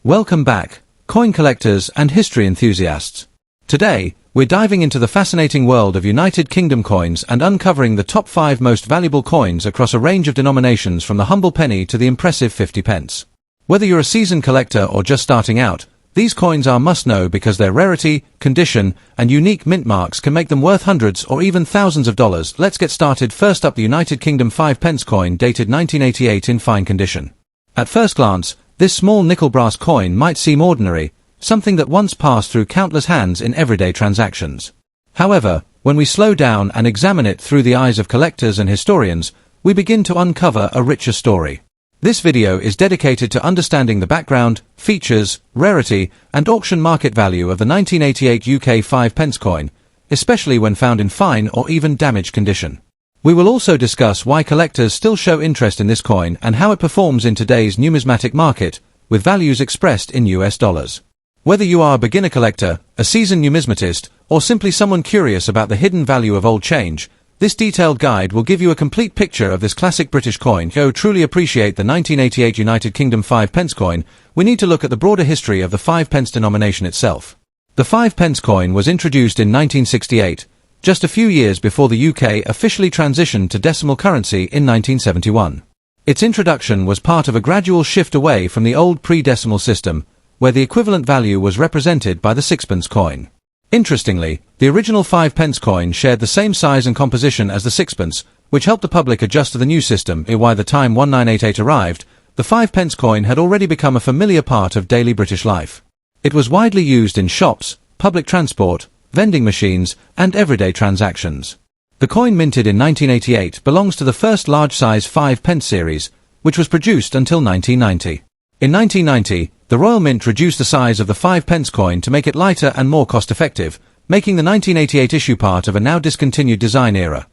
Welcome back, coin collectors and history enthusiasts. Today, we're diving into the fascinating world of United Kingdom coins and uncovering the top 5 most valuable coins across a range of denominations from the humble penny to the impressive 50 pence. Whether you're a seasoned collector or just starting out, these coins are must-know because their rarity, condition, and unique mint marks can make them worth hundreds or even thousands of dollars. Let's get started. First up, the United Kingdom 5 pence coin dated 1988 in fine condition. At first glance, this small nickel brass coin might seem ordinary, something that once passed through countless hands in everyday transactions. However, when we slow down and examine it through the eyes of collectors and historians, we begin to uncover a richer story. This video is dedicated to understanding the background, features, rarity, and auction market value of the 1988 UK 5 pence coin, especially when found in fine or even damaged condition. We will also discuss why collectors still show interest in this coin and how it performs in today's numismatic market, with values expressed in US dollars. Whether you are a beginner collector, a seasoned numismatist, or simply someone curious about the hidden value of old change, this detailed guide will give you a complete picture of this classic British coin. To truly appreciate the 1988 United Kingdom 5 pence coin, we need to look at the broader history of the 5 pence denomination itself. The 5 pence coin was introduced in 1968, just a few years before the UK officially transitioned to decimal currency in 1971. Its introduction was part of a gradual shift away from the old pre-decimal system, where the equivalent value was represented by the sixpence coin. Interestingly, the original 5 pence coin shared the same size and composition as the sixpence, which helped the public adjust to the new system. By the time 1988 arrived, the 5 pence coin had already become a familiar part of daily British life. It was widely used in shops, public transport, vending machines, and everyday transactions. The coin minted in 1988 belongs to the first large-size 5 pence series, which was produced until 1990. In 1990, the Royal Mint reduced the size of the 5 pence coin to make it lighter and more cost-effective, making the 1988 issue part of a now discontinued design era.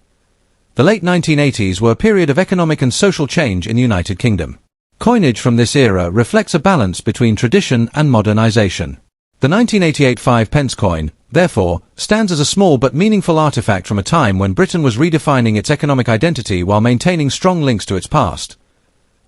The late 1980s were a period of economic and social change in the United Kingdom. Coinage from this era reflects a balance between tradition and modernization. The 1988 5 pence coin, therefore, stands as a small but meaningful artifact from a time when Britain was redefining its economic identity while maintaining strong links to its past.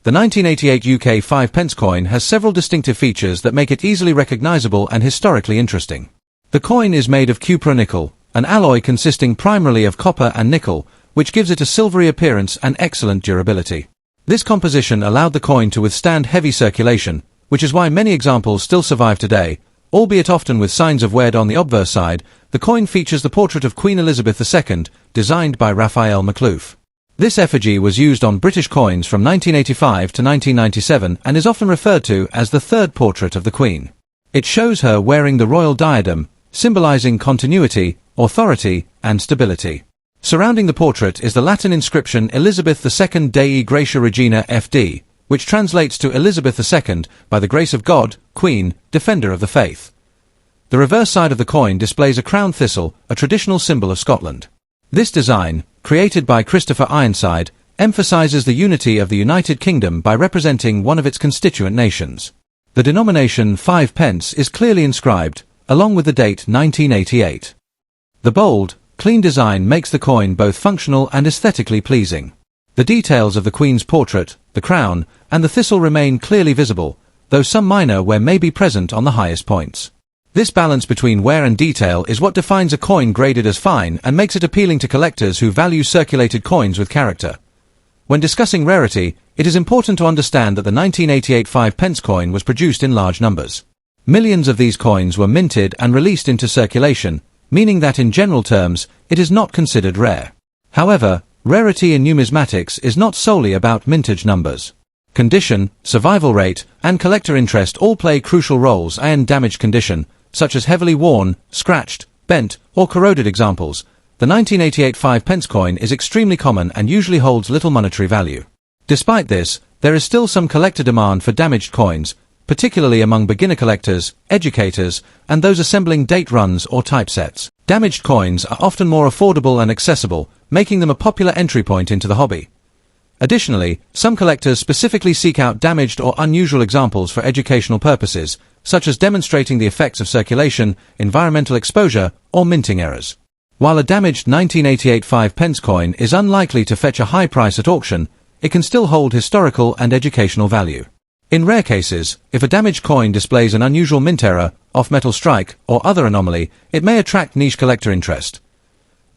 The 1988 UK 5 pence coin has several distinctive features that make it easily recognizable and historically interesting. The coin is made of cupronickel, an alloy consisting primarily of copper and nickel, which gives it a silvery appearance and excellent durability. This composition allowed the coin to withstand heavy circulation, which is why many examples still survive today. Albeit often with signs of wear. On the obverse side, the coin features the portrait of Queen Elizabeth II, designed by Raphael McLouf. This effigy was used on British coins from 1985 to 1997 and is often referred to as the third portrait of the Queen. It shows her wearing the royal diadem, symbolizing continuity, authority, and stability. Surrounding the portrait is the Latin inscription Elizabeth II Dei Gratia Regina FD, which translates to Elizabeth II, by the grace of God, Queen, Defender of the Faith. The reverse side of the coin displays a crown thistle, a traditional symbol of Scotland. This design, created by Christopher Ironside, emphasizes the unity of the United Kingdom by representing one of its constituent nations. The denomination 5 pence is clearly inscribed, along with the date 1988. The bold, clean design makes the coin both functional and aesthetically pleasing. The details of the Queen's portrait, the crown, and the thistle remain clearly visible, though some minor wear may be present on the highest points. This balance between wear and detail is what defines a coin graded as fine and makes it appealing to collectors who value circulated coins with character. When discussing rarity, it is important to understand that the 1988 5 pence coin was produced in large numbers. Millions of these coins were minted and released into circulation, meaning that in general terms, it is not considered rare. However, rarity in numismatics is not solely about mintage numbers. Condition, survival rate, and collector interest all play crucial roles. In damaged condition, such as heavily worn, scratched, bent, or corroded examples, the 1988 5 pence coin is extremely common and usually holds little monetary value. Despite this, there is still some collector demand for damaged coins, particularly among beginner collectors, educators, and those assembling date runs or typesets. Damaged coins are often more affordable and accessible, making them a popular entry point into the hobby. Additionally, some collectors specifically seek out damaged or unusual examples for educational purposes, such as demonstrating the effects of circulation, environmental exposure, or minting errors. While a damaged 1988 5 pence coin is unlikely to fetch a high price at auction, it can still hold historical and educational value. In rare cases, if a damaged coin displays an unusual mint error, off-metal strike, or other anomaly, it may attract niche collector interest.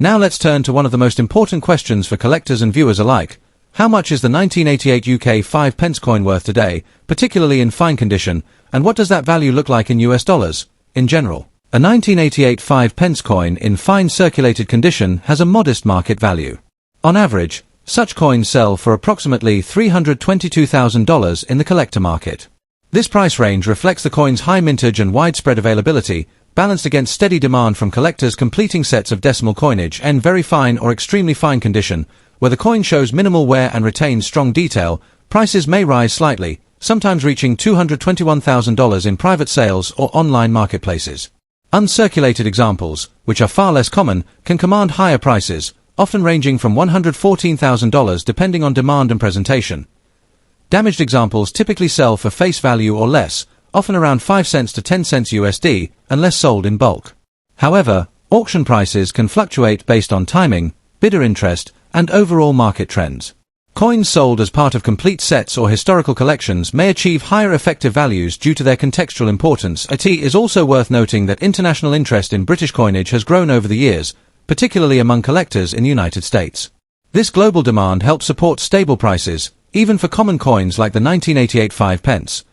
Now let's turn to one of the most important questions for collectors and viewers alike. How much is the 1988 UK 5 pence coin worth today, particularly in fine condition, and what does that value look like in US dollars, in general? A 1988 5 pence coin in fine circulated condition has a modest market value. On average, such coins sell for approximately $322,000 in the collector market. This price range reflects the coin's high mintage and widespread availability, balanced against steady demand from collectors completing sets of decimal coinage in very fine or extremely fine condition. Where the coin shows minimal wear and retains strong detail, prices may rise slightly, sometimes reaching $221,000 in private sales or online marketplaces. Uncirculated examples, which are far less common, can command higher prices, often ranging from $114,000 depending on demand and presentation. Damaged examples typically sell for face value or less, often around 5 cents to 10 cents USD, unless sold in bulk. However, auction prices can fluctuate based on timing, bidder interest, and overall market trends. Coins sold as part of complete sets or historical collections may achieve higher effective values due to their contextual importance. It is also worth noting that international interest in British coinage has grown over the years, particularly among collectors in the United States. This global demand helps support stable prices, even for common coins like the 1988 5 pence.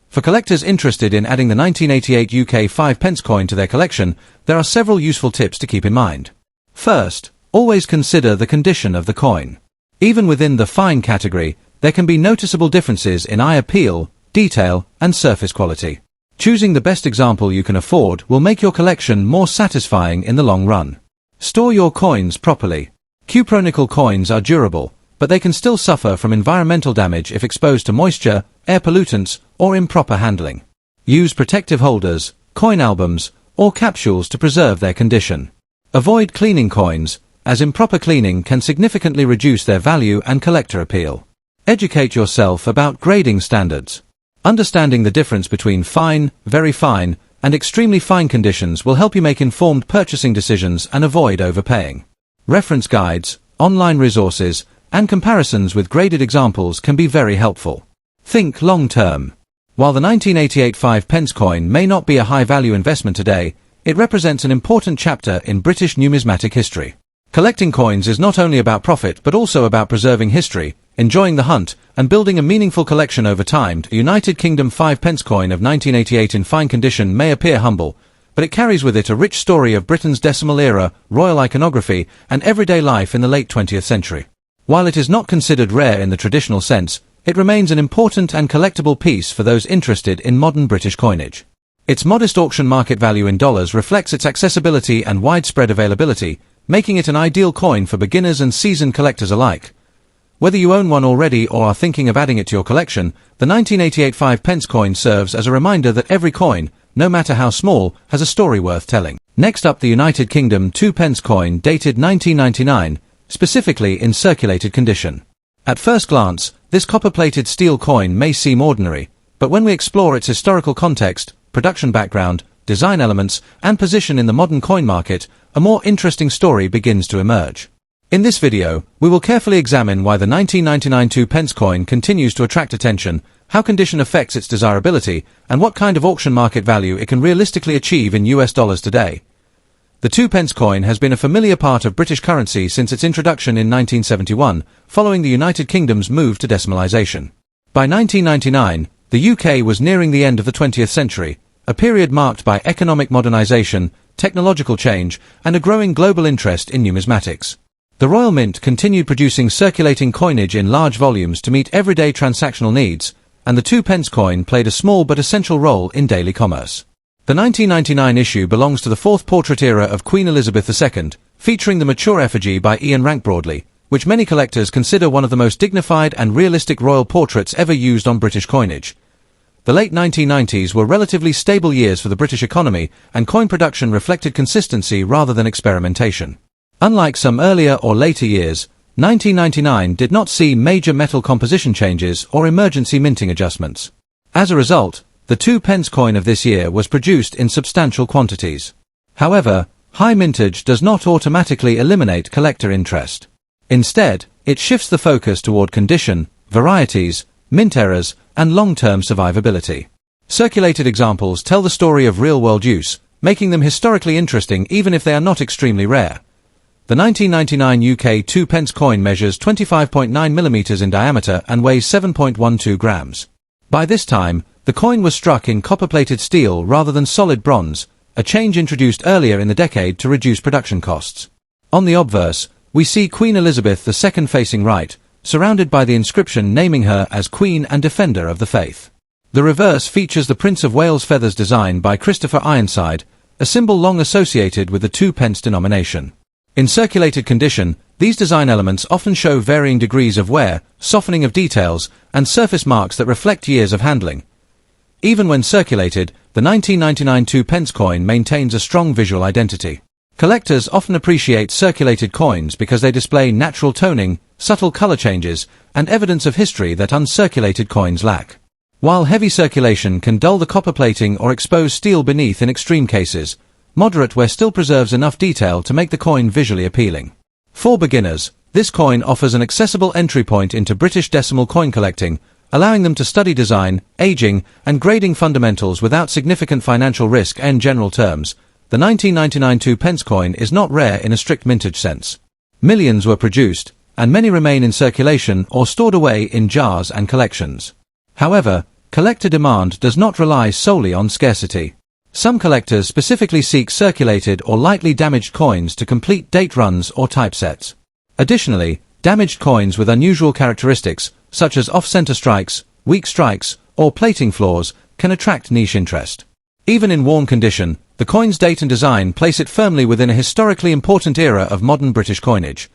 For collectors interested in adding the 1988 UK 5 pence coin to their collection, there are several useful tips to keep in mind. First, always consider the condition of the coin. Even within the fine category, there can be noticeable differences in eye appeal, detail, and surface quality. Choosing the best example you can afford will make your collection more satisfying in the long run. Store your coins properly. Cupronickel coins are durable, but they can still suffer from environmental damage if exposed to moisture, air pollutants, or improper handling. Use protective holders, coin albums, or capsules to preserve their condition. Avoid cleaning coins, as improper cleaning can significantly reduce their value and collector appeal. Educate yourself about grading standards. Understanding the difference between fine, very fine, and extremely fine conditions will help you make informed purchasing decisions and avoid overpaying. Reference guides, online resources, and comparisons with graded examples can be very helpful. Think long-term. While the 1988 5 pence coin may not be a high-value investment today, it represents an important chapter in British numismatic history. Collecting coins is not only about profit but also about preserving history, enjoying the hunt, and building a meaningful collection over time. The United Kingdom 5 pence coin of 1988 in fine condition may appear humble, but it carries with it a rich story of Britain's decimal era, royal iconography, and everyday life in the late 20th century. While it is not considered rare in the traditional sense, it remains an important and collectible piece for those interested in modern British coinage. Its modest auction market value in dollars reflects its accessibility and widespread availability, making it an ideal coin for beginners and seasoned collectors alike. Whether you own one already or are thinking of adding it to your collection, the 1988 5 pence coin serves as a reminder that every coin, no matter how small, has a story worth telling. Next up, the United Kingdom 2 pence coin dated 1999, specifically in circulated condition. At first glance, this copper-plated steel coin may seem ordinary, but when we explore its historical context, production background, design elements, and position in the modern coin market, a more interesting story begins to emerge. In this video, we will carefully examine why the 1999 2 pence coin continues to attract attention, how condition affects its desirability, and what kind of auction market value it can realistically achieve in US dollars today. The 2 pence coin has been a familiar part of British currency since its introduction in 1971, following the United Kingdom's move to decimalisation. By 1999, the UK was nearing the end of the 20th century, a period marked by economic modernisation, technological change, and a growing global interest in numismatics. The Royal Mint continued producing circulating coinage in large volumes to meet everyday transactional needs, and the 2 pence coin played a small but essential role in daily commerce. The 1999 issue belongs to the fourth portrait era of Queen Elizabeth II, featuring the mature effigy by Ian Rank Broadley, which many collectors consider one of the most dignified and realistic royal portraits ever used on British coinage. The late 1990s were relatively stable years for the British economy, and coin production reflected consistency rather than experimentation. Unlike some earlier or later years, 1999 did not see major metal composition changes or emergency minting adjustments. As a result, the 2 pence coin of this year was produced in substantial quantities. However, high mintage does not automatically eliminate collector interest. Instead, it shifts the focus toward condition, varieties, mint errors, and long-term survivability. Circulated examples tell the story of real-world use, making them historically interesting even if they are not extremely rare. The 1999 UK 2 pence coin measures 25.9 mm in diameter and weighs 7.12 grams. By this time, the coin was struck in copper-plated steel rather than solid bronze, a change introduced earlier in the decade to reduce production costs. On the obverse, we see Queen Elizabeth II facing right, surrounded by the inscription naming her as Queen and Defender of the Faith. The reverse features the Prince of Wales feathers design by Christopher Ironside, a symbol long associated with the 2 pence denomination. In circulated condition, these design elements often show varying degrees of wear, softening of details, and surface marks that reflect years of handling. Even when circulated, the 1999 2 pence coin maintains a strong visual identity. Collectors often appreciate circulated coins because they display natural toning, subtle color changes, and evidence of history that uncirculated coins lack. While heavy circulation can dull the copper plating or expose steel beneath in extreme cases, moderate wear still preserves enough detail to make the coin visually appealing. For beginners, this coin offers an accessible entry point into British decimal coin collecting, allowing them to study design, aging, and grading fundamentals without significant financial risk. In general terms, the 1999 2 pence coin is not rare in a strict mintage sense. Millions were produced, and many remain in circulation or stored away in jars and collections. However, collector demand does not rely solely on scarcity. Some collectors specifically seek circulated or lightly damaged coins to complete date runs or typesets. Additionally, damaged coins with unusual characteristics, such as off-center strikes, weak strikes, or plating flaws, can attract niche interest. Even in worn condition, the coin's date and design place it firmly within a historically important era of modern British coinage.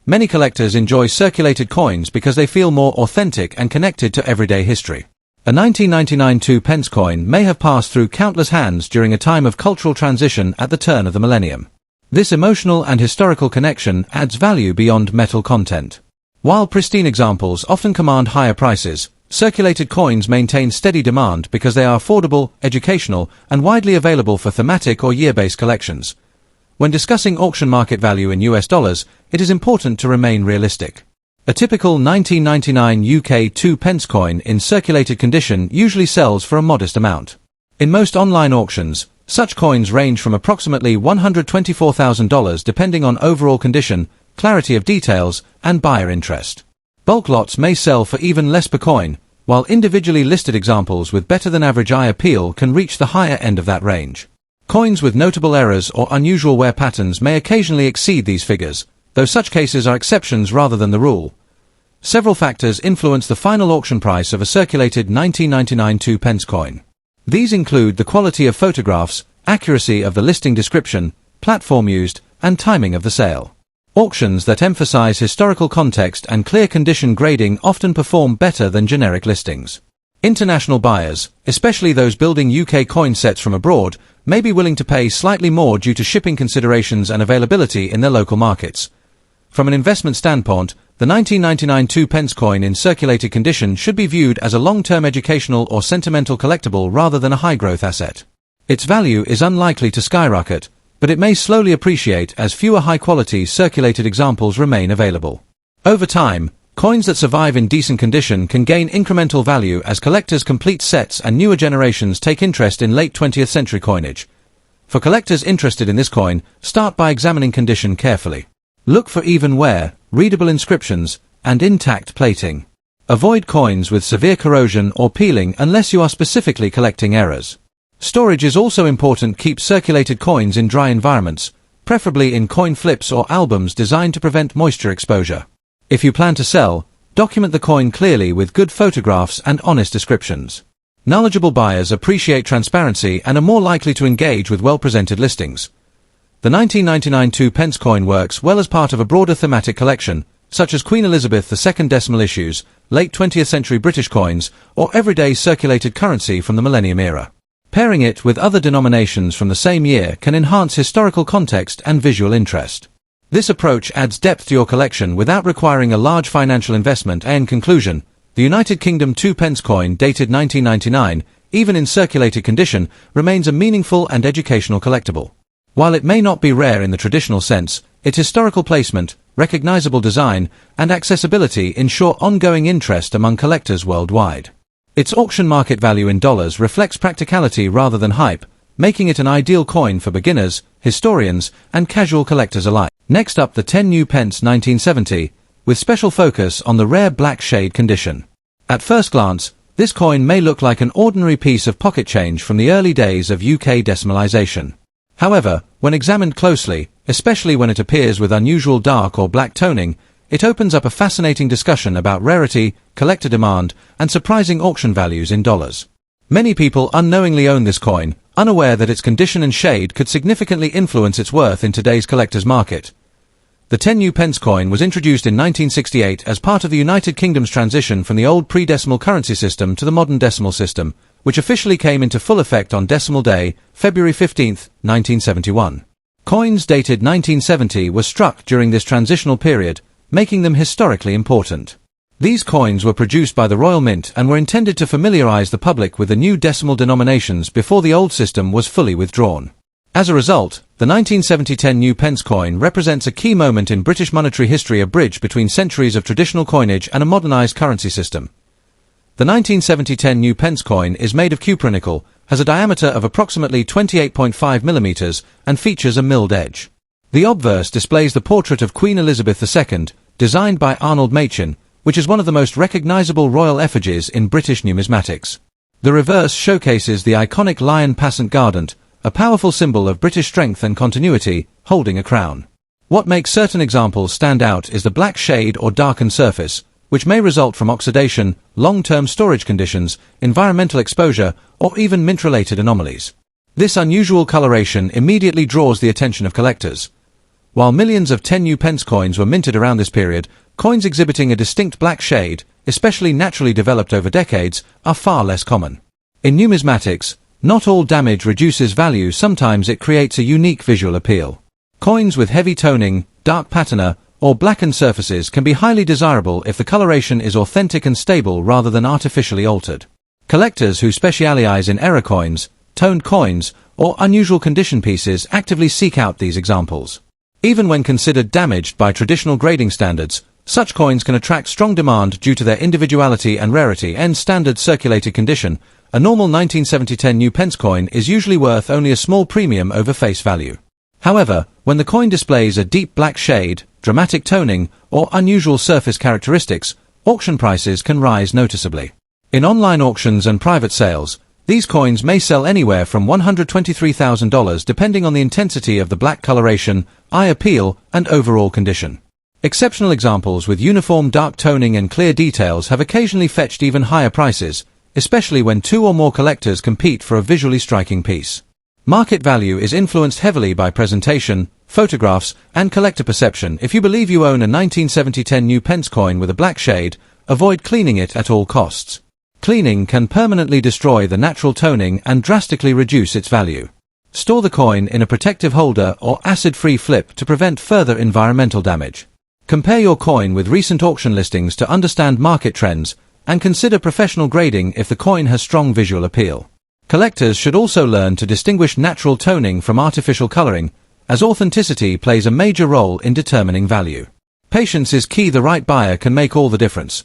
Many collectors enjoy circulated coins because they feel more authentic and connected to everyday history. A 1999 2 pence coin may have passed through countless hands during a time of cultural transition at the turn of the millennium. This emotional and historical connection adds value beyond metal content. While pristine examples often command higher prices, circulated coins maintain steady demand because they are affordable, educational, and widely available for thematic or year-based collections. When discussing auction market value in US dollars, it is important to remain realistic. A typical 1999 UK 2 pence coin in circulated condition usually sells for a modest amount. In most online auctions, such coins range from approximately $124,000 depending on overall condition, clarity of details, and buyer interest. Bulk lots may sell for even less per coin, while individually listed examples with better-than-average eye appeal can reach the higher end of that range. Coins with notable errors or unusual wear patterns may occasionally exceed these figures, though such cases are exceptions rather than the rule. Several factors influence the final auction price of a circulated 1999 2 pence coin. These include the quality of photographs, accuracy of the listing description, platform used, and timing of the sale. Auctions that emphasize historical context and clear condition grading often perform better than generic listings. International buyers, especially those building UK coin sets from abroad, may be willing to pay slightly more due to shipping considerations and availability in their local markets. From an investment standpoint, the 1999 2 pence coin in circulated condition should be viewed as a long-term educational or sentimental collectible rather than a high-growth asset. Its value is unlikely to skyrocket, but it may slowly appreciate as fewer high-quality circulated examples remain available. Over time, coins that survive in decent condition can gain incremental value as collectors complete sets and newer generations take interest in late 20th century coinage. For collectors interested in this coin, start by examining condition carefully. Look for even wear, readable inscriptions, and intact plating. Avoid coins with severe corrosion or peeling unless you are specifically collecting errors. Storage is also important. Keep circulated coins in dry environments, preferably in coin flips or albums designed to prevent moisture exposure. If you plan to sell, document the coin clearly with good photographs and honest descriptions. Knowledgeable buyers appreciate transparency and are more likely to engage with well-presented listings. The 1999 2 pence coin works well as part of a broader thematic collection, such as Queen Elizabeth II decimal issues, late 20th century British coins, or everyday circulated currency from the millennium era. Pairing it with other denominations from the same year can enhance historical context and visual interest. This approach adds depth to your collection without requiring a large financial investment. In conclusion, the United Kingdom 2 pence coin dated 1999, even in circulated condition, remains a meaningful and educational collectible. While it may not be rare in the traditional sense, its historical placement, recognizable design, and accessibility ensure ongoing interest among collectors worldwide. Its auction market value in dollars reflects practicality rather than hype, making it an ideal coin for beginners, historians, and casual collectors alike. Next up, the 10 new pence 1970, with special focus on the rare black shade condition. At first glance, this coin may look like an ordinary piece of pocket change from the early days of UK decimalization. However, when examined closely, especially when it appears with unusual dark or black toning, it opens up a fascinating discussion about rarity, collector demand, and surprising auction values in dollars. Many people unknowingly own this coin, unaware that its condition and shade could significantly influence its worth in today's collector's market. The 10 new pence coin was introduced in 1968 as part of the United Kingdom's transition from the old pre-decimal currency system to the modern decimal system, which officially came into full effect on Decimal Day, February 15, 1971. Coins dated 1970 were struck during this transitional period, making them historically important. These coins were produced by the Royal Mint and were intended to familiarize the public with the new decimal denominations before the old system was fully withdrawn. As a result, the 1970 10 new pence coin represents a key moment in British monetary history, a bridge between centuries of traditional coinage and a modernized currency system. The 1970 10 new pence coin is made of cupronickel, has a diameter of approximately 28.5 millimeters, and features a milled edge. The obverse displays the portrait of Queen Elizabeth II, designed by Arnold Machin, which is one of the most recognizable royal effigies in British numismatics. The reverse showcases the iconic lion passant guardant, a powerful symbol of British strength and continuity, holding a crown. What makes certain examples stand out is the black shade or darkened surface, which may result from oxidation, long-term storage conditions, environmental exposure, or even mint-related anomalies. This unusual coloration immediately draws the attention of collectors. While millions of 10 new pence coins were minted around this period, coins exhibiting a distinct black shade, especially naturally developed over decades, are far less common. In numismatics, not all damage reduces value, sometimes it creates a unique visual appeal. Coins with heavy toning, dark patina, or blackened surfaces can be highly desirable if the coloration is authentic and stable rather than artificially altered. Collectors who specialize in error coins, toned coins, or unusual condition pieces actively seek out these examples. Even when considered damaged by traditional grading standards, such coins can attract strong demand due to their individuality and rarity. And standard circulated condition, a normal 1970 10 new pence coin is usually worth only a small premium over face value. However, when the coin displays a deep black shade, dramatic toning, or unusual surface characteristics, auction prices can rise noticeably. In online auctions and private sales, these coins may sell anywhere from $123,000 depending on the intensity of the black coloration, eye appeal, and overall condition. Exceptional examples with uniform dark toning and clear details have occasionally fetched even higher prices, especially when two or more collectors compete for a visually striking piece. Market value is influenced heavily by presentation, photographs, and collector perception. If you believe you own a 1970 10 new pence coin with a black shade, avoid cleaning it at all costs. Cleaning can permanently destroy the natural toning and drastically reduce its value. Store the coin in a protective holder or acid-free flip to prevent further environmental damage. Compare your coin with recent auction listings to understand market trends, and consider professional grading if the coin has strong visual appeal. Collectors should also learn to distinguish natural toning from artificial coloring, as authenticity plays a major role in determining value. Patience is key. The right buyer can make all the difference.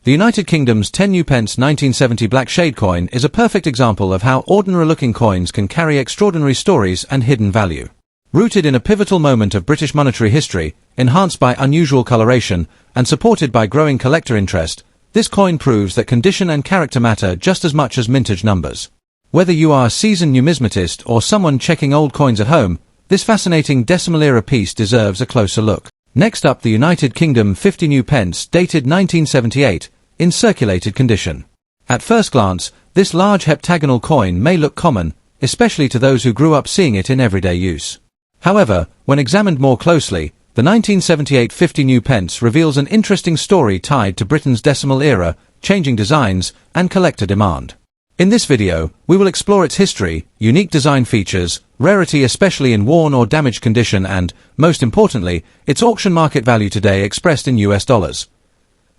The United Kingdom's 10 new pence 1970 black shade coin is a perfect example of how ordinary-looking coins can carry extraordinary stories and hidden value. Rooted in a pivotal moment of British monetary history, enhanced by unusual coloration, and supported by growing collector interest, this coin proves that condition and character matter just as much as mintage numbers. Whether you are a seasoned numismatist or someone checking old coins at home, this fascinating decimal-era piece deserves a closer look. Next up, the United Kingdom 50 new pence dated 1978, in circulated condition. At first glance, this large heptagonal coin may look common, especially to those who grew up seeing it in everyday use. However, when examined more closely, the 1978 50 new pence reveals an interesting story tied to Britain's decimal era, changing designs, and collector demand. In this video, we will explore its history, unique design features, rarity especially in worn or damaged condition, and, most importantly, its auction market value today expressed in US dollars.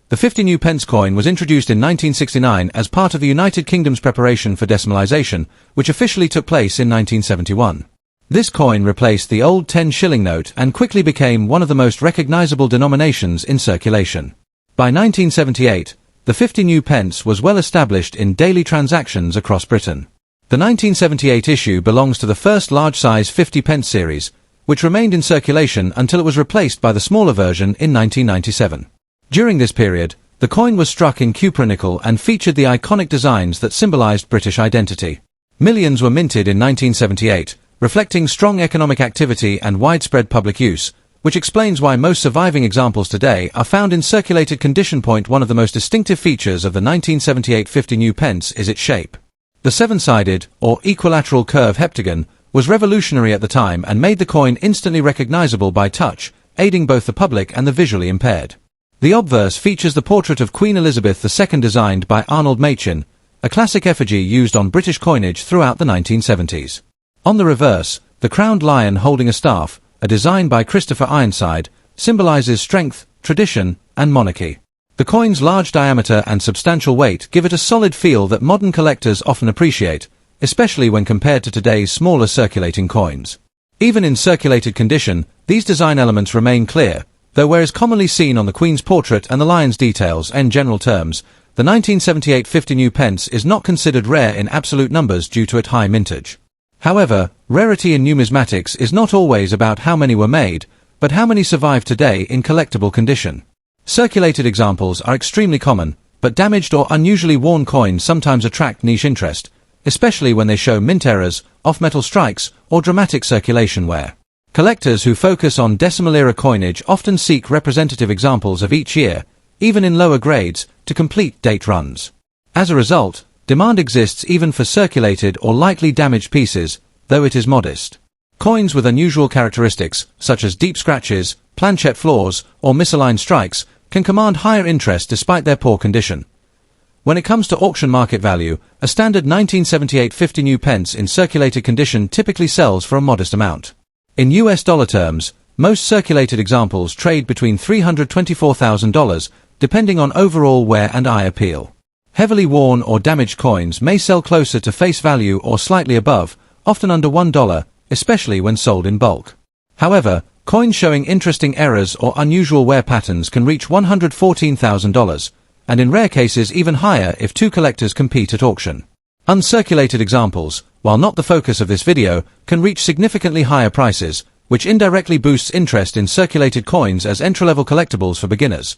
The 50 new pence coin was introduced in 1969 as part of the United Kingdom's preparation for decimalization, which officially took place in 1971. This coin replaced the old 10-shilling note and quickly became one of the most recognizable denominations in circulation. By 1978, the 50 new pence was well established in daily transactions across Britain. The 1978 issue belongs to the first large-size 50 pence series, which remained in circulation until it was replaced by the smaller version in 1997. During this period, the coin was struck in cupronickel and featured the iconic designs that symbolized British identity. Millions were minted in 1978, reflecting strong economic activity and widespread public use, which explains why most surviving examples today are found in circulated condition. One of the most distinctive features of the 1978 50 new pence is its shape. The seven-sided, or equilateral curve heptagon, was revolutionary at the time and made the coin instantly recognizable by touch, aiding both the public and the visually impaired. The obverse features the portrait of Queen Elizabeth II designed by Arnold Machin, a classic effigy used on British coinage throughout the 1970s. On the reverse, the crowned lion holding a staff, a design by Christopher Ironside, symbolizes strength, tradition, and monarchy. The coin's large diameter and substantial weight give it a solid feel that modern collectors often appreciate, especially when compared to today's smaller circulating coins. Even in circulated condition, these design elements remain clear, though where is commonly seen on the Queen's portrait and the lion's details. In general terms, the 1978 50 new pence is not considered rare in absolute numbers due to its high mintage. However, rarity in numismatics is not always about how many were made, but how many survive today in collectible condition. Circulated examples are extremely common, but damaged or unusually worn coins sometimes attract niche interest, especially when they show mint errors, off-metal strikes, or dramatic circulation wear. Collectors who focus on decimal-era coinage often seek representative examples of each year, even in lower grades, to complete date runs. As a result, demand exists even for circulated or lightly damaged pieces, though it is modest. Coins with unusual characteristics, such as deep scratches, planchette flaws, or misaligned strikes, can command higher interest despite their poor condition. When it comes to auction market value, a standard 1978 50 new pence in circulated condition typically sells for a modest amount. In US dollar terms, most circulated examples trade between $324,000, depending on overall wear and eye appeal. Heavily worn or damaged coins may sell closer to face value or slightly above, often under $1, especially when sold in bulk. However, coins showing interesting errors or unusual wear patterns can reach $114,000, and in rare cases even higher if two collectors compete at auction. Uncirculated examples, while not the focus of this video, can reach significantly higher prices, which indirectly boosts interest in circulated coins as entry-level collectibles for beginners.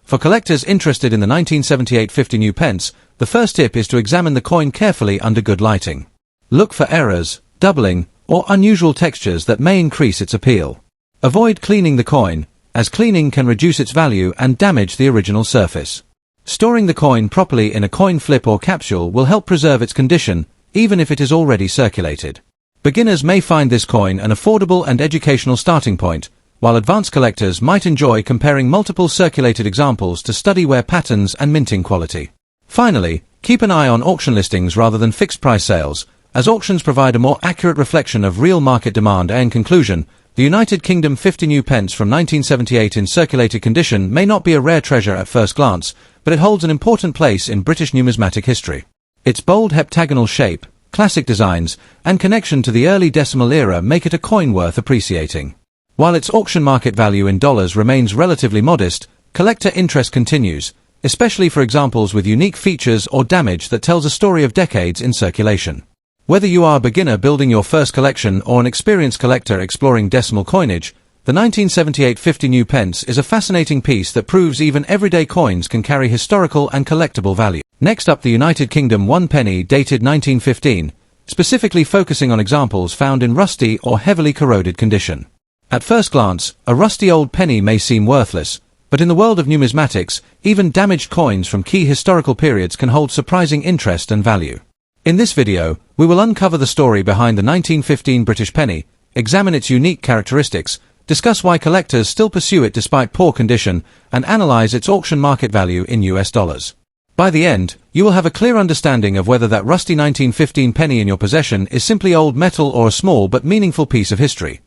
For collectors interested in the 1978 50 new pence, the first tip is to examine the coin carefully under good lighting. Look for errors, doubling, or unusual textures that may increase its appeal. Avoid cleaning the coin, as cleaning can reduce its value and damage the original surface. Storing the coin properly in a coin flip or capsule will help preserve its condition, even if it is already circulated. Beginners may find this coin an affordable and educational starting point, while advanced collectors might enjoy comparing multiple circulated examples to study wear patterns and minting quality. Finally, keep an eye on auction listings rather than fixed-price sales, as auctions provide a more accurate reflection of real market demand. In conclusion, the United Kingdom 50 new pence from 1978 in circulated condition may not be a rare treasure at first glance, but it holds an important place in British numismatic history. Its bold heptagonal shape, classic designs, and connection to the early decimal era make it a coin worth appreciating. While its auction market value in dollars remains relatively modest, collector interest continues, especially for examples with unique features or damage that tells a story of decades in circulation. Whether you are a beginner building your first collection or an experienced collector exploring decimal coinage, the 1978 50 new pence is a fascinating piece that proves even everyday coins can carry historical and collectible value. Next up, the United Kingdom 1 penny dated 1915, specifically focusing on examples found in rusty or heavily corroded condition. At first glance, a rusty old penny may seem worthless, but in the world of numismatics, even damaged coins from key historical periods can hold surprising interest and value. In this video, we will uncover the story behind the 1915 British penny, examine its unique characteristics, discuss why collectors still pursue it despite poor condition, and analyze its auction market value in US dollars. By the end, you will have a clear understanding of whether that rusty 1915 penny in your possession is simply old metal or a small but meaningful piece of history.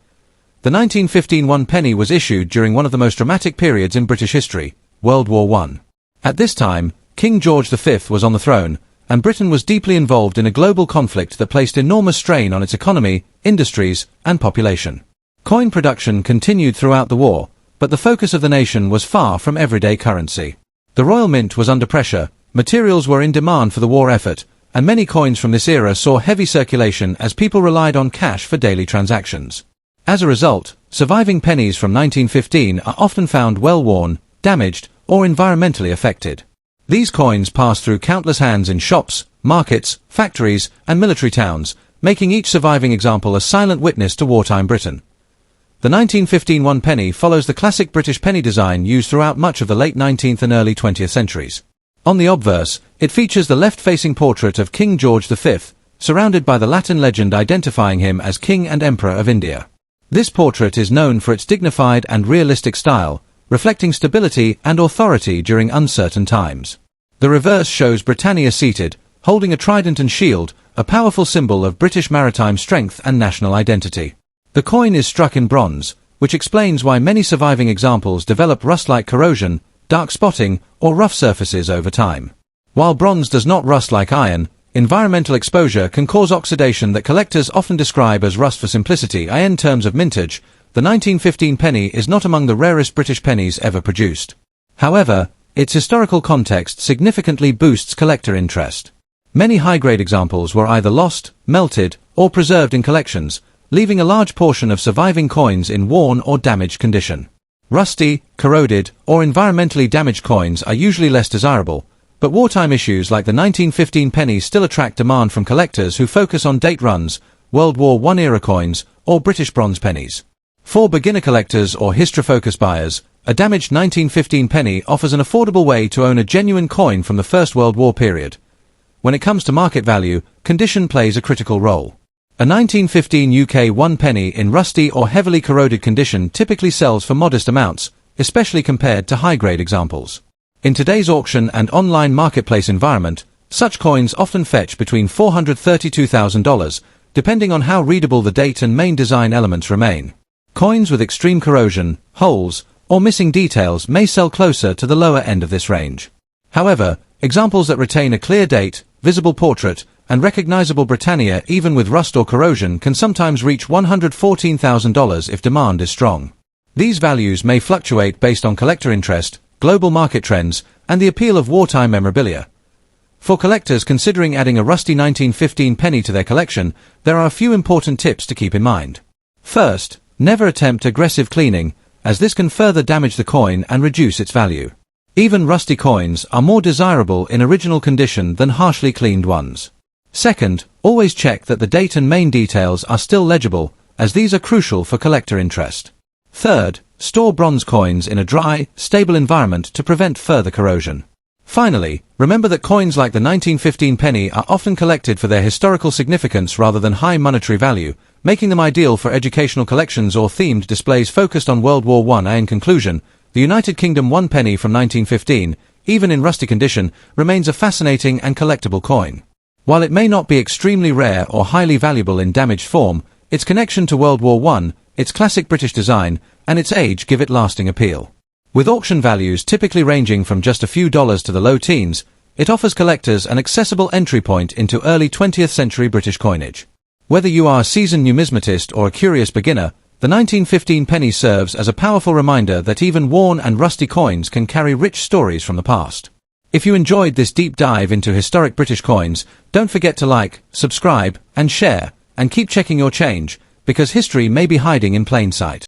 The 1915 1 penny was issued during one of the most dramatic periods in British history, World War I. At this time, King George V was on the throne, and Britain was deeply involved in a global conflict that placed enormous strain on its economy, industries, and population. Coin production continued throughout the war, but the focus of the nation was far from everyday currency. The Royal Mint was under pressure, materials were in demand for the war effort, and many coins from this era saw heavy circulation as people relied on cash for daily transactions. As a result, surviving pennies from 1915 are often found well-worn, damaged, or environmentally affected. These coins passed through countless hands in shops, markets, factories, and military towns, making each surviving example a silent witness to wartime Britain. The 1915 one penny follows the classic British penny design used throughout much of the late 19th and early 20th centuries. On the obverse, it features the left-facing portrait of King George V, surrounded by the Latin legend identifying him as King and Emperor of India. This portrait is known for its dignified and realistic style, reflecting stability and authority during uncertain times. The reverse shows Britannia seated, holding a trident and shield, a powerful symbol of British maritime strength and national identity. The coin is struck in bronze, which explains why many surviving examples develop rust-like corrosion, dark spotting, or rough surfaces over time. While bronze does not rust like iron, environmental exposure can cause oxidation that collectors often describe as rust for simplicity. In terms of mintage, the 1915 penny is not among the rarest British pennies ever produced. However, its historical context significantly boosts collector interest. Many high-grade examples were either lost, melted, or preserved in collections, leaving a large portion of surviving coins in worn or damaged condition. Rusty, corroded, or environmentally damaged coins are usually less desirable, but wartime issues like the 1915 penny still attract demand from collectors who focus on date runs, World War I era coins, or British bronze pennies. For beginner collectors or history-focused buyers, a damaged 1915 penny offers an affordable way to own a genuine coin from the First World War period. When it comes to market value, condition plays a critical role. A 1915 UK 1 penny in rusty or heavily corroded condition typically sells for modest amounts, especially compared to high-grade examples. In today's auction and online marketplace environment, such coins often fetch between $432,000, depending on how readable the date and main design elements remain. Coins with extreme corrosion, holes, or missing details may sell closer to the lower end of this range. However, examples that retain a clear date, visible portrait, and recognizable Britannia even with rust or corrosion can sometimes reach $114,000 if demand is strong. These values may fluctuate based on collector interest, global market trends, and the appeal of wartime memorabilia. For collectors considering adding a rusty 1915 penny to their collection, there are a few important tips to keep in mind. First, never attempt aggressive cleaning, as this can further damage the coin and reduce its value. Even rusty coins are more desirable in original condition than harshly cleaned ones. Second, always check that the date and main details are still legible, as these are crucial for collector interest. Third, store bronze coins in a dry, stable environment to prevent further corrosion. Finally, remember that coins like the 1915 penny are often collected for their historical significance rather than high monetary value, making them ideal for educational collections or themed displays focused on World War I. In conclusion, the United Kingdom 1 penny from 1915, even in rusty condition, remains a fascinating and collectible coin. While it may not be extremely rare or highly valuable in damaged form, its connection to World War I, its classic British design, and its age give it lasting appeal. With auction values typically ranging from just a few dollars to the low teens, it offers collectors an accessible entry point into early 20th century British coinage. Whether you are a seasoned numismatist or a curious beginner, the 1915 penny serves as a powerful reminder that even worn and rusty coins can carry rich stories from the past. If you enjoyed this deep dive into historic British coins, don't forget to like, subscribe, and share, and keep checking your change, because history may be hiding in plain sight.